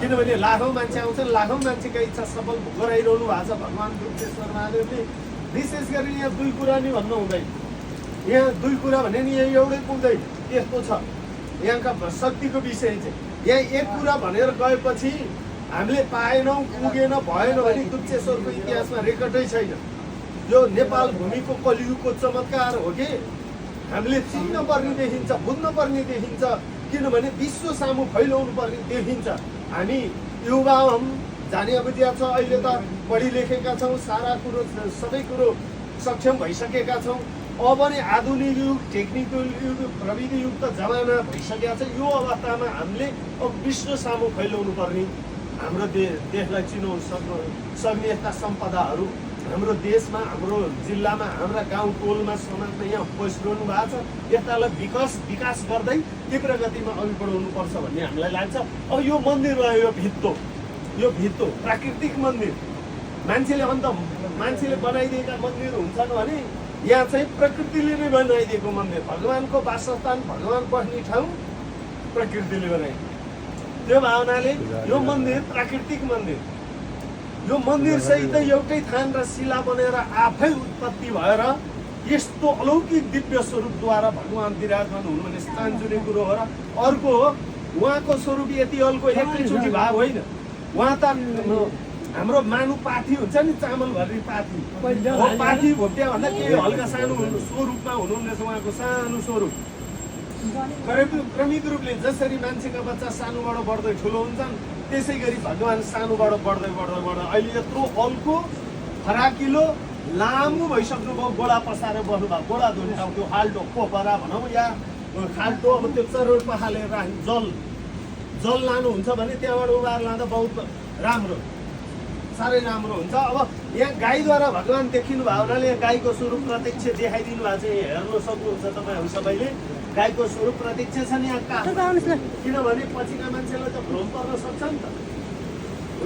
किनभने लाखौँ मान्छे आउँछन्, लाखौँ मान्छेका इच्छा सफल गराइरहनु भएको छ भगवान् दुर्गेश्वर महादेवले। विशेष गरी यहाँ दुई कुरा नि भन्नु हुँदैन, यहाँ दुई कुरा भने नि यहाँ एउटै पुग्दैन, यस्तो छ यहाँका शक्तिको विषय चाहिँ। यहाँ एक कुरा भनेर गएपछि हामीले पाएनौँ, पुगेन, भएन भने दुर्गेश्वरको इतिहासमा रेकर्डै छैन। यो नेपाल भूमिको कलियुगको चमत्कार हो कि हामीले चिन्न पर्ने देखिन्छ, बुझ्न पर्ने देखिन्छ, किनभने विश्व सामु फैलाउनु पर्ने देखिन्छ। हामी युवा हौँ, जाने बुझिया छ, अहिले त पढी लेखेका छौँ, सारा कुरो सबै कुरो सक्षम भइसकेका छौँ। अब नि आधुनिक युग, टेक्निकल युग, प्रविधियुक्त जमाना भइसकेका छ। यो अवस्थामा हामीले अब विश्व सामु फैलाउनु पर्ने, हाम्रो देशलाई चिनाउन सक्ने यस्ता सम्पदाहरू हाम्रो देशमा, हाम्रो जिल्लामा, हाम्रा गाउँ टोलमा, समाजमा यहाँ पसिरहनु भएको छ। यस्तालाई विकास गर्दै तीव्र गतिमा अघि बढाउनु पर्छ भन्ने हामीलाई लाग्छ। अब यो मन्दिरमा यो भित्तो प्राकृतिक मन्दिर, मान्छेले बनाइदिएका मन्दिर हुन्छन् भने यहाँ चाहिँ प्रकृतिले नै बनाइदिएको मन्दिर, भगवानको वासस्थान, भगवान बस्ने ठाउँ प्रकृतिले बनाइदिएको। त्यो भावनाले यो मन्दिर प्राकृतिक मन्दिर, यो मन्दिर सहित एउटै थान र शिला बनेर आफै उत्पत्ति भएर यस्तो अलौकिक दिव्य स्वरूपद्वारा भगवान विराजमान हुनु भने स्थानजुने कुरो हो। र अर्को हो, उहाँको स्वरूप यति अल्को एकैचोटि भाव होइन। उहाँ त हाम्रो मानु पाथी हुन्छ नि, चामल भर्ने पाथी, पाथी भोप्ट्या भन्दा केही हल्का सानो स्वरूपमा हुनुहुनेछ उहाँको सानो स्वरूप। क्रमिक रूपले जसरी मान्छेका बच्चा सानोबाट बढ्दै ठुलो हुन्छन्, त्यसै गरी भगवान् सानोबाट बढ्दै अहिले यत्रो अल्को फराकिलो लामो भइसक्नुभयो। गोडा पसारेर बस्नुभयो, गोडा धुने ठाउँ, त्यो खाल्टो पोखरा भनौँ या खाल्टो, अब त्यो चरोड पखालेर जल लानुहुन्छ भने त्यहाँबाट उभार लाँदा बहुत राम्रो, साह्रै राम्रो हुन्छ। अब यहाँ गाईद्वारा भगवान् देखिनु भयो हुनाले गाईको स्वरूप प्रत्यक्ष देखाइदिनु भएको छ। हेर्न सक्नुहुन्छ तपाईँहरू सबैले, गाईको स्वरूप प्रत्यक्ष छ नि यहाँ कहाँ, किनभने पछिका मान्छेलाई त भ्रम पर्न सक्छ नि त।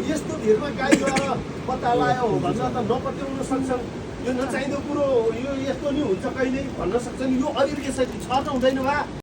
यस्तो भिडमा गाईद्वारा पत्ता लगायो हो भन्छ त नपत्याउन सक्छन्। यो नचाहिँदो कुरो, यो यस्तो नि हुन्छ कहिल्यै भन्न सक्छन्। यो अलिकति छ त हुँदैन वा।